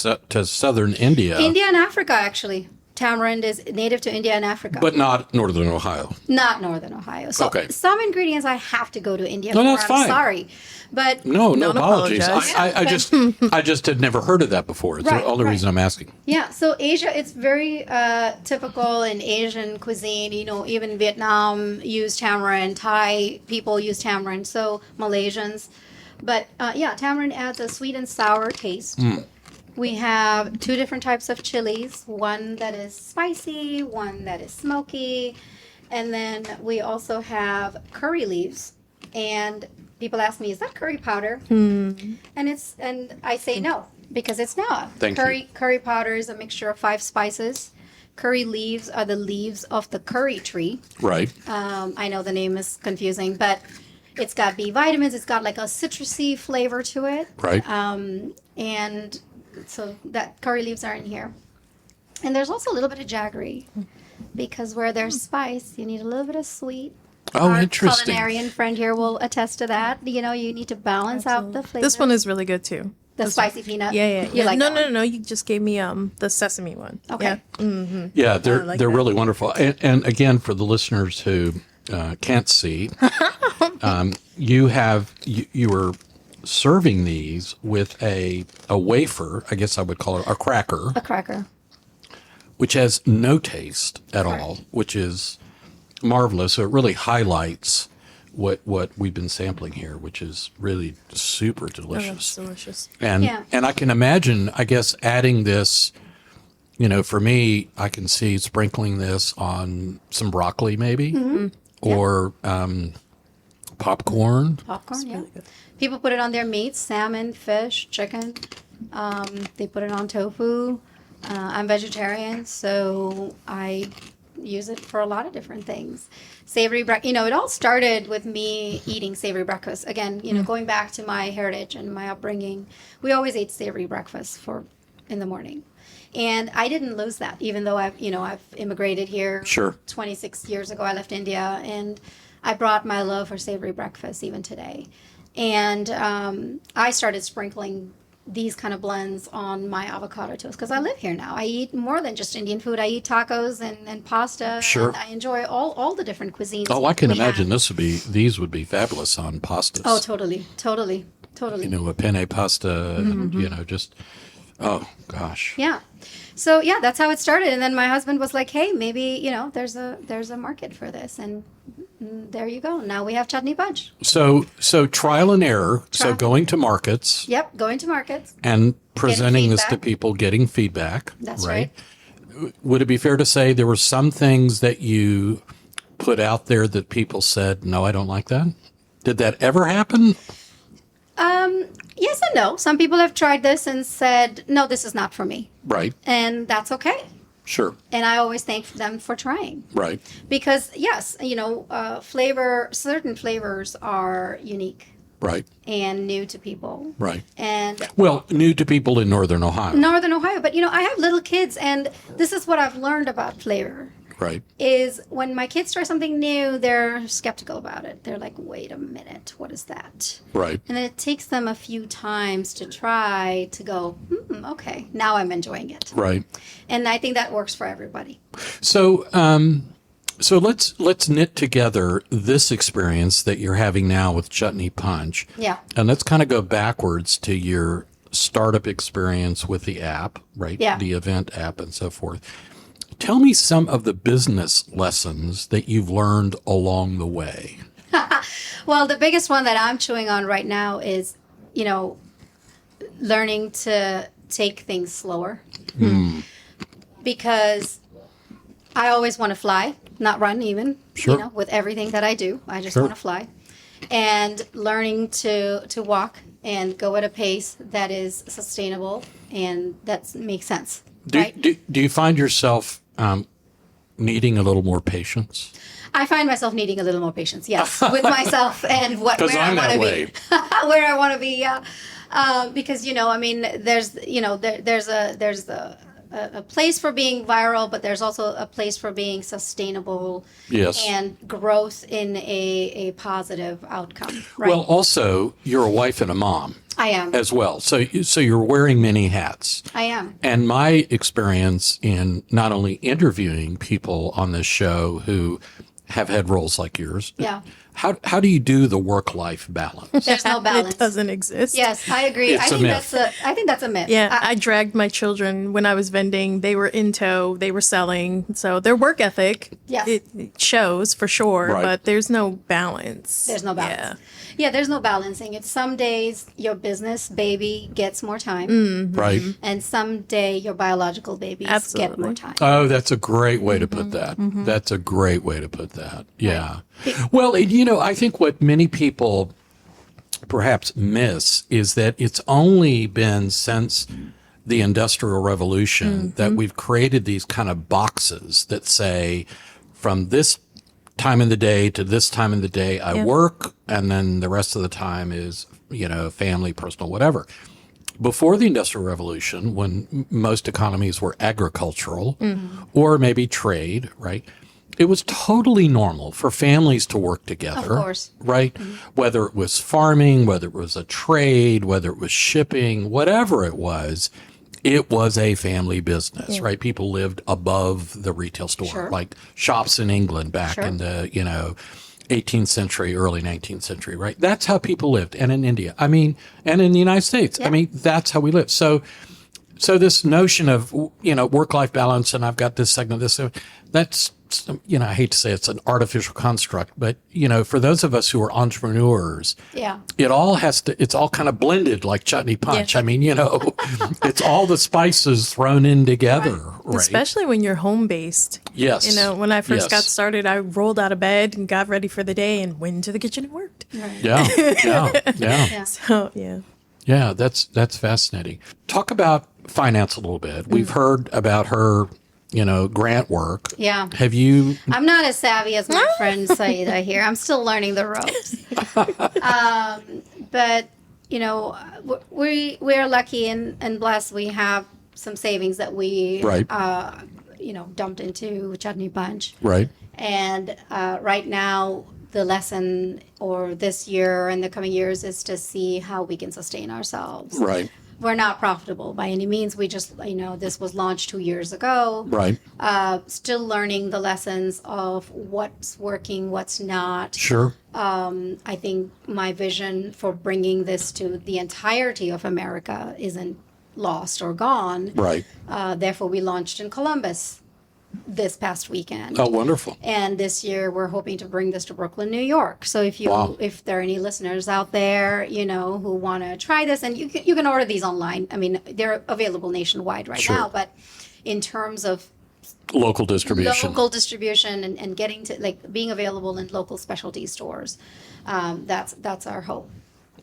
southern India, India and Africa, actually. Tamarind is native to India and Africa, but not northern Ohio. not northern Ohio. So Okay. some ingredients I have to go to India No, for. that's I'm fine. sorry. But No Don't apologies. apologize. I just had never heard of that before. It's Right, the only right. reason I'm asking. yeah, so Asia, it's very typical in Asian cuisine. You know, even Vietnam use tamarind. Thai people use tamarind. So Malaysians. But yeah, tamarind adds a sweet and sour taste. We have two different types of chilies. One that is spicy, one that is smoky. And then we also have curry leaves. And people ask me, is that curry powder? And I say no, because it's not. Thank you. Curry powder is a mixture of 5 spices. Curry leaves are the leaves of the curry tree. Right. I know the name is confusing, but it's got B vitamins. It's got like a citrusy flavor to it. Right. And so that curry leaves are in here. And there's also a little bit of jaggery, because where there's spice, you need a little bit of sweet. Oh, Our interesting. culinarian friend here will attest to that. You know, you need to balance out the flavor. This one is really good too. the spicy peanut. Yeah. You like no, that no, one? no. You just gave me the sesame one. Okay. Yeah. Yeah, they're like they're that. really wonderful. And again, for the listeners who can't see, you were serving these with a wafer. I guess I would call it a cracker, A cracker. which has no taste at all, which is marvelous. So it really highlights what we've been sampling here, which is really super Oh, that's delicious. delicious. And Yeah. and I can imagine, I guess, adding this, for me, I can see sprinkling this on some broccoli maybe, or popcorn. Popcorn, yeah. People put it on their meats, salmon, fish, chicken. They put it on tofu. I'm vegetarian, so I use it for a lot of different things. Savory breakfast. It all started with me eating savory breakfast. Again, going back to my heritage and my upbringing, we always ate savory breakfast in the morning. And I didn't lose that, even though I've immigrated here. Sure. 26 years ago, I left India, and I brought my love for savory breakfast even today. And I started sprinkling these kind of blends on my avocado toast because I live here now. I eat more than just Indian food. I eat tacos and pasta. Sure. And I enjoy all the different cuisines. Oh, I can we have. imagine these would be fabulous on pastas. Oh, totally. A penne pasta, just, oh gosh. Yeah. So yeah, that's how it started. And then my husband was like, "Hey, maybe there's a market for this." And there you go. Now we have chutney punch. So trial and error. So Trial. going to markets Yep, going to markets. and presenting this to feedback. people, getting feedback. That's right. Would it be fair to say there were some things that you put out there that people said, "No, I don't like that"? Did that ever happen? Yes and no. Some people have tried this and said, "No, this is not for me," Right. and that's okay. Sure. And I always thank them for trying. Right. Because yes, certain flavors are unique Right. and new to people. Right. And Well, new to people in Northern Ohio. Northern Ohio, but I have little kids, and this is what I've learned about flavor. Right. Is when my kids try something new, they're skeptical about it. They're like, "Wait a minute, what is that?" Right. And then it takes them a few times to try to go, okay, now I'm enjoying it. Right. And I think that works for everybody. So, let's knit together this experience that you're having now with Chutney Punch. Yeah. And let's kind of go backwards to your startup experience with the app, right? Yeah. The event app and so forth. Tell me some of the business lessons that you've learned along the way. Well, the biggest one that I'm chewing on right now is, learning to take things slower. Because I always want to fly, not run even, Sure. with everything that I do. I just want to fly. And learning to walk and go at a pace that is sustainable and that makes sense. Do you find yourself needing a little more patience? I find myself needing a little more patience, yes, with myself and where I I'm want that to way. be. Where I want to be, yeah. Because, there's a place for being viral, but there's also a place for being sustainable Yes. and growth in a positive outcome. Right? Well, also, you're a wife and a mom I am. as well. So you're wearing many hats. I am. And my experience in not only interviewing people on this show who have had roles like yours, Yeah. how do you do the work-life balance? There's no balance. It doesn't exist. Yes, I agree. It's a myth. I think that's a myth. Yeah, I dragged my children when I was vending. They were in tow, they were selling. So their work ethic, Yes. it shows for sure, Right. but there's no balance. There's no balance. Yeah, there's no balancing. It's some days your business baby gets more time, Right? and some day your biological babies get more Absolutely. time. Oh, that's a great way to put that. That's a great way to put that. Yeah. Well, I think what many people perhaps miss is that it's only been since the Industrial Revolution that we've created these kind of boxes that say from this time in the day to this time in the day I work, and then the rest of the time is, family, personal, whatever. Before the Industrial Revolution, when most economies were agricultural or maybe trade, right? It was totally normal for families to work together. Of course. Right? Whether it was farming, whether it was a trade, whether it was shipping, whatever it was a family business, right? People lived above the retail store, Sure. like shops in England back Sure. in the, 18th century, early 19th century, right? That's how people lived. And in India, and in the United States, Yeah. that's how we live. So this notion of, work-life balance, and I've got this segment, that's, I hate to say it's an artificial construct, but, for those of us who are entrepreneurs, Yeah. it's all kind of blended like chutney punch. Yes. It's all the spices thrown in together, right? Especially when you're home-based. Yes. When I first got Yes. started, I rolled out of bed and got ready for the day and went into the kitchen and worked. Yeah. Yeah. Yeah. So, yeah. Yeah. That's fascinating. Talk about finance a little bit. We've heard about her, grant work. Yeah. Have you? I'm not as savvy as my friend Saidah here. I'm still learning the ropes. But, we're lucky and blessed. We have some savings that we, Right. dumped into Chutni Punch. Right. And right now, the lesson or this year and the coming years is to see how we can sustain ourselves. Right. We're not profitable by any means. We just, this was launched 2 years ago. Right. Still learning the lessons of what's working, what's not. Sure. I think my vision for bringing this to the entirety of America isn't lost or gone. Right. Therefore, we launched in Columbus this past weekend. Oh, wonderful. And this year we're hoping to bring this to Brooklyn, New York. So Wow. if there are any listeners out there, who want to try this, and you can order these online. They're available nationwide right Sure. now, but in terms of Local distribution. local distribution and getting to being available in local specialty stores, that's our hope.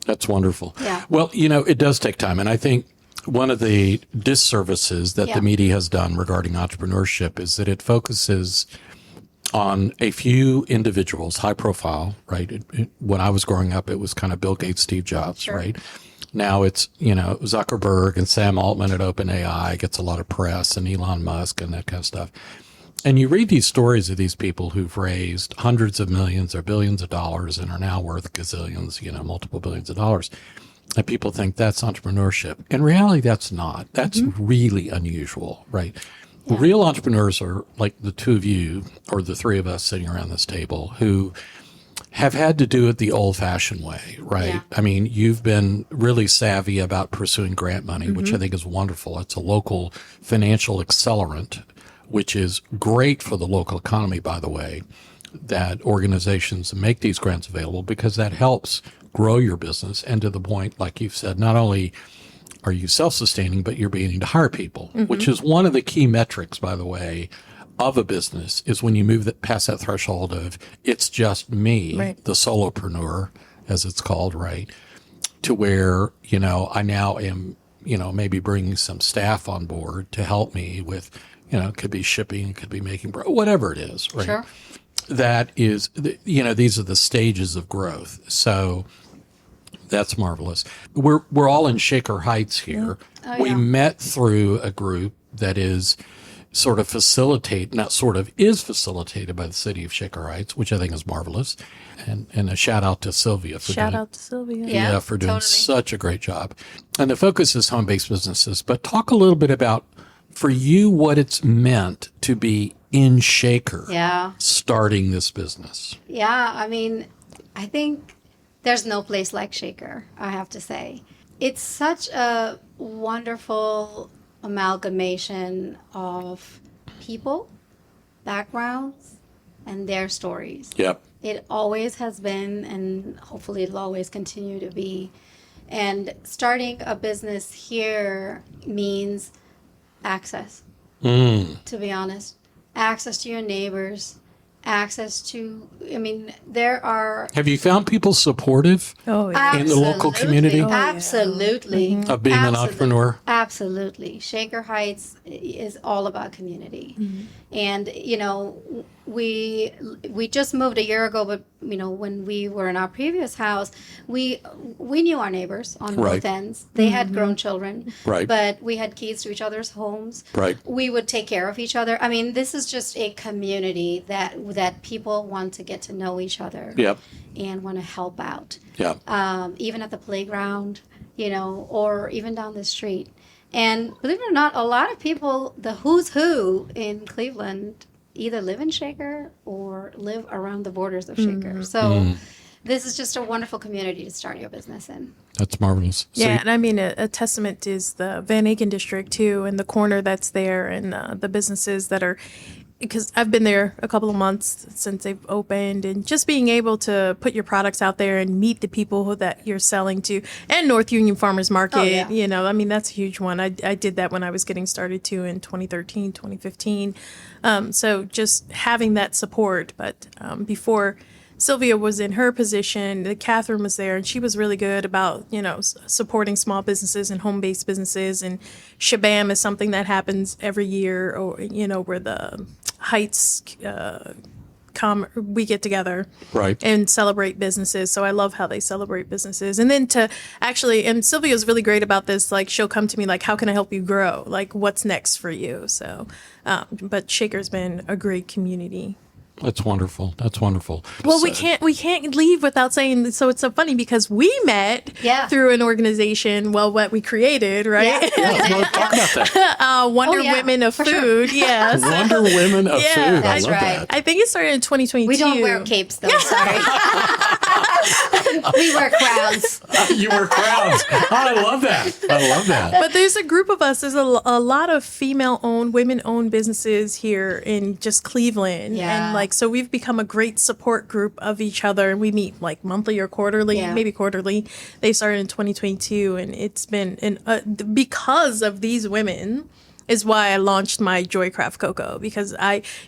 That's wonderful. Yeah. Well, it does take time. And I think one of the disservices that Yeah. the media has done regarding entrepreneurship is that it focuses on a few individuals, high profile, right? When I was growing up, it was kind of Bill Gates, Steve Jobs, Sure. right? Now it's, Zuckerberg and Sam Altman at OpenAI gets a lot of press, and Elon Musk and that kind of stuff. And you read these stories of these people who've raised hundreds of millions or billions of dollars and are now worth gazillions, multiple billions of dollars. And people think that's entrepreneurship. In reality, that's not. That's really unusual, right? Yeah. Real entrepreneurs are like the two of you or the three of us sitting around this table who have had to do it the old-fashioned way, right? Yeah. You've been really savvy about pursuing grant money, which I think is wonderful. It's a local financial accelerant which is great for the local economy, by the way, that organizations make these grants available, because that helps grow your business. And to the point, like you've said, not only are you self-sustaining, but you're beginning to hire people, which is one of the key metrics, by the way, of a business, is when you move past that threshold of it's just me, Right. the solopreneur, as it's called, right? To where, I now am, maybe bringing some staff on board to help me with, it could be shipping, it could be making, whatever it is, right? Sure. That is, these are the stages of growth. So that's marvelous. We're all in Shaker Heights here. Oh, We yeah. met through a group that is is facilitated by the city of Shaker Heights, which I think is marvelous. And a shout out to Sylvia for Shout doing out to Sylvia. Yeah. for doing totally. such a great job. And the focus is home-based businesses. But talk a little bit about, for you, what it's meant to be in Shaker, Yeah. starting this business. Yeah, I mean, I think there's no place like Shaker, I have to say. It's such a wonderful amalgamation of people, backgrounds, and their stories. Yep. It always has been, and hopefully it'll always continue to be. And starting a business here means access, to be honest. Access to your neighbors, access to, there are... Have you found people supportive Oh, yeah. in the local community? Oh, yeah. Absolutely. of being an entrepreneur? Absolutely. Shaker Heights is all about community. And, we just moved a year ago, but, when we were in our previous house, we knew our neighbors on Right. both ends. They had grown children. Right. But we had keys to each other's homes. Right. We would take care of each other. This is just a community that people want to get to know each other. Yep. And want to help out. Yeah. Even at the playground, or even down the street. And believe it or not, a lot of people, the who's who in Cleveland, either live in Shaker or live around the borders of Shaker. So this is just a wonderful community to start your business in. That's marvelous. So Yeah, and a testament is the Van Aken district too, and the corner that's there, and the businesses that are, because I've been there a couple of months since they've opened, and just being able to put your products out there and meet the people that you're selling to, and North Union Farmers Market, Oh, yeah. That's a huge one. I did that when I was getting started too in 2013, 2015. So just having that support, but before Sylvia was in her position, Catherine was there, and she was really good about, supporting small businesses and home-based businesses. And Shabam is something that happens every year, or, where the Heights we get together Right. and celebrate businesses. So I love how they celebrate businesses. And then and Sylvia's really great about this, like she'll come to me like, how can I help you grow? Like, what's next for you? So, but Shaker's been a great community. That's wonderful. That's wonderful. Well, So- we can't leave without saying. So it's so funny because we met Yeah. through an organization. Well, what we created, right? Yeah. Well, talk about that. Wonder Oh, yeah, Women of for Food. sure. Yes. Wonder Women of Yeah, Food. I that's love right. that. I think it started in 2022. We don't wear capes, though. Sorry. We wear crowns. You wear crowns. I love that. I love that. But there's a group of us. There's a lot of female-owned, women-owned businesses here in just Cleveland, Yeah. and so we've become a great support group of each other. And we meet like monthly or quarterly, Yeah. maybe quarterly. They started in 2022, and it's been because of these women is why I launched my Joycraft Cocoa, because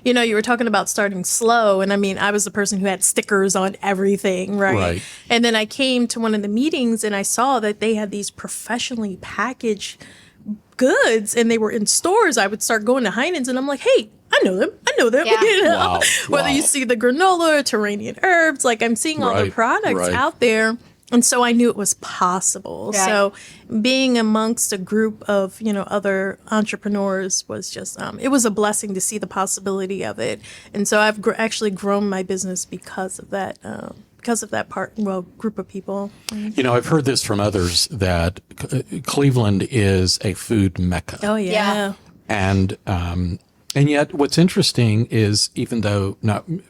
you were talking about starting slow, and I was the person who had stickers on everything, right? Right. And then I came to one of the meetings and I saw that they had these professionally packaged goods and they were in stores. I would start going to Heinen's and I'm like, hey, I know them. Yeah. Wow. Whether you Wow. see the granola or Turanian herbs, like I'm seeing all the Right, products right. out there. And so I knew it was possible. Right. So being amongst a group of, other entrepreneurs was just, it was a blessing to see the possibility of it. And so I've actually grown my business because of that group of people. I've heard this from others that Cleveland is a food mecca. Oh, yeah. Yeah. And yet what's interesting is, even though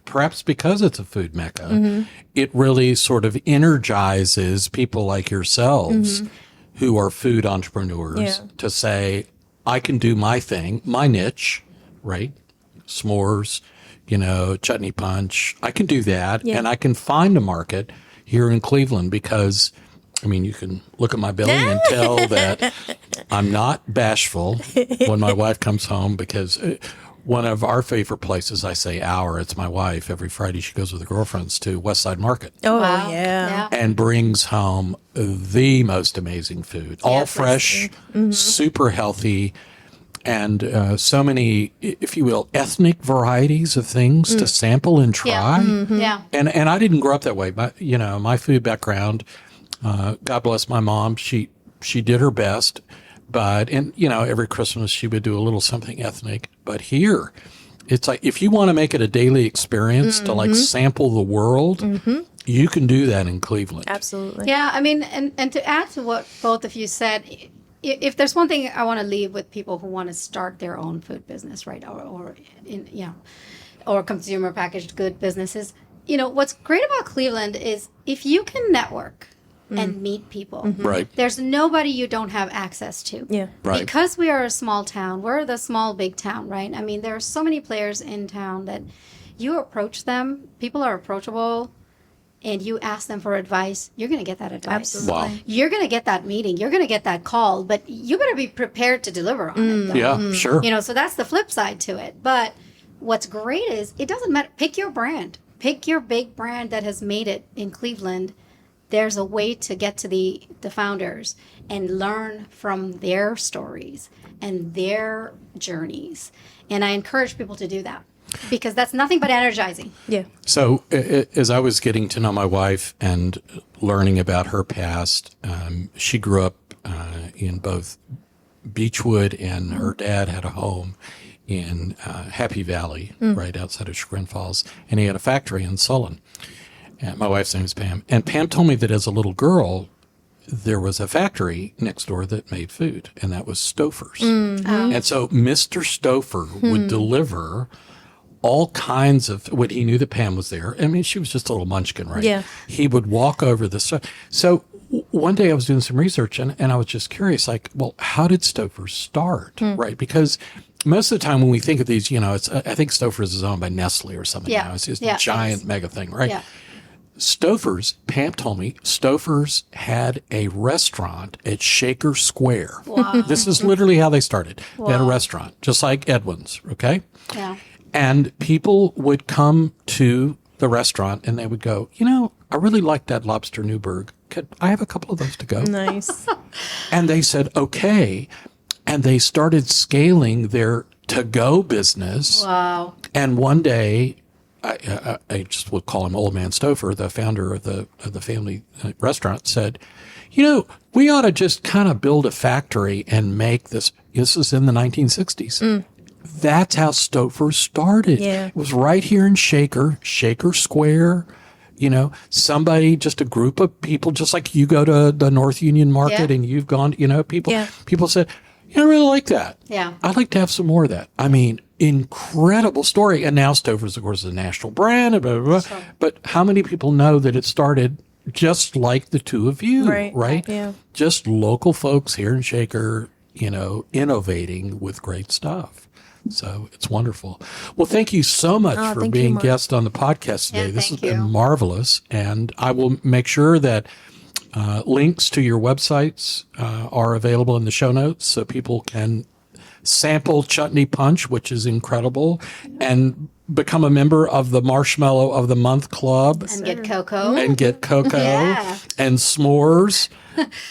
perhaps because it's a food mecca, it really sort of energizes people like yourselves who are food entrepreneurs Yeah. to say, I can do my thing, my niche, right? S'mores, chutney punch. I can do that. Yeah. And I can find a market here in Cleveland because, you can look at my belly and tell that I'm not bashful when my wife comes home, because one of our favorite places, I say it's my wife. Every Friday she goes with her girlfriends to West Side Market. Oh, Wow. yeah. And brings home the most amazing food. All fresh, super healthy, and so many, if you will, ethnic varieties of things to sample and try. Yeah. And I didn't grow up that way. But, my food background, God bless my mom, she did her best. But, every Christmas she would do a little something ethnic. But here, it's like, if you want to make it a daily experience to sample the world, you can do that in Cleveland. Absolutely. Yeah, and to add to what both of you said, if there's one thing I want to leave with people who want to start their own food business, right, or consumer packaged good businesses, what's great about Cleveland is if you can network and meet people, Right. there's nobody you don't have access to. Yeah. Right. Because we are a small town, we're the small big town, right? There are so many players in town that you approach them, people are approachable, and you ask them for advice, you're going to get that advice. Absolutely. Wow. You're going to get that meeting. You're going to get that call, but you better be prepared to deliver on it. Though. Yeah, sure. So that's the flip side to it. But what's great is it doesn't matter. Pick your brand. Pick your big brand that has made it in Cleveland. There's a way to get to the founders and learn from their stories and their journeys. And I encourage people to do that because that's nothing but energizing. Yeah. So as I was getting to know my wife and learning about her past, she grew up in both Beechwood, and her dad had a home in Happy Valley, right outside of Chagrin Falls, and he had a factory in Sullen. And my wife's name is Pam. And Pam told me that as a little girl, there was a factory next door that made food, and that was Stouffer's. And so Mr. Stouffer would deliver all kinds of, when he knew that Pam was there. She was just a little munchkin, right? Yeah. He would walk over the stuff. So one day I was doing some research, and I was just curious, like, well, how did Stouffer's start, right? Because most of the time when we think of these, I think Stouffer's is owned by Nestle or something. Yeah. Now. It's just Yeah, a giant mega thing, right? Yeah. Stouffer's, Pam told me, Stouffer's had a restaurant at Shaker Square. Wow. This is literally how they started. They had a restaurant, just like Edwin's, okay? Yeah. And people would come to the restaurant and they would go, I really like that lobster Newburgh. Could I have a couple of those to go? Nice. And they said, okay. And they started scaling their to-go business. Wow. And one day, I just would call him Old Man Stouffer, the founder of the family restaurant, said, we ought to just kind of build a factory and make this. This is in the 1960s. That's how Stouffer started. Yeah. It was right here in Shaker Square. Somebody, just a group of people, just like you go to the North Union Market and you've gone, people said, I really like that. Yeah. I'd like to have some more of that. Incredible story. And now Stouffer's, of course, is a national brand. Blah, blah, blah. Sure. But how many people know that it started just like the two of you, right? Yeah. Just local folks here in Shaker, innovating with great stuff. So it's wonderful. Well, thank you so much for being guest on the podcast today. This has been marvelous. And I will make sure that links to your websites are available in the show notes so people can sample Chutney Punch, which is incredible, and become a member of the Marshmallow of the Month Club. And get cocoa. And get cocoa Yeah. and s'mores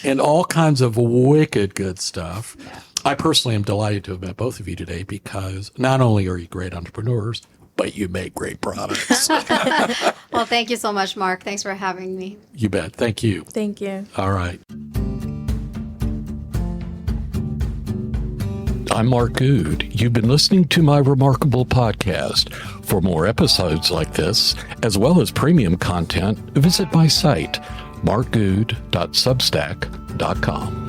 and all kinds of wicked good stuff. Yeah. I personally am delighted to have met both of you today because not only are you great entrepreneurs, but you make great products. Well, thank you so much, Mark. Thanks for having me. You bet. Thank you. Thank you. All right. I'm Mark Good. You've been listening to my remarkable podcast. For more episodes like this, as well as premium content, visit my site, markgood.substack.com.